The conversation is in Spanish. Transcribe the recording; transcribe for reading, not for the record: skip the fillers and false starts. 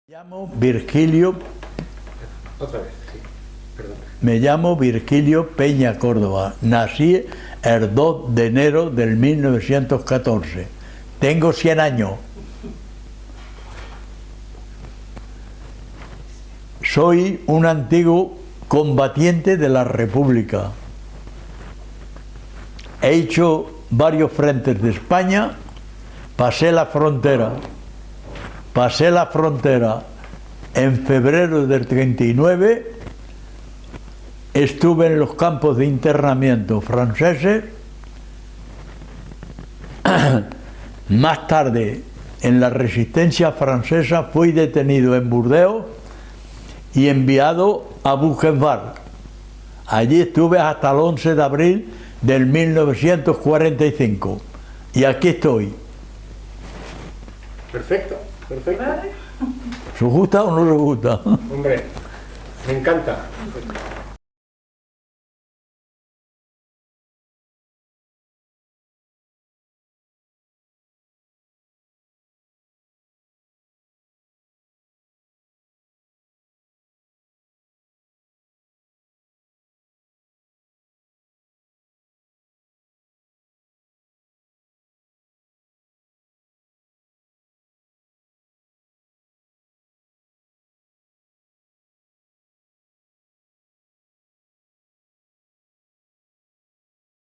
Me llamo Virgilio. Otra vez, sí, perdón. Me llamo Virgilio Peña Córdoba. Nací el 2 de enero del 1914. Tengo 100 años. Soy un antiguo combatiente de la República. He hecho varios frentes de España. Pasé la frontera en febrero del 39, estuve en los campos de internamiento franceses, más tarde en la resistencia francesa fui detenido en Burdeos y enviado a Buchenwald. Allí estuve hasta el 11 de abril del 1945 y aquí estoy. Perfecto, perfecto. ¿Se gusta o no se gusta? Hombre, me encanta.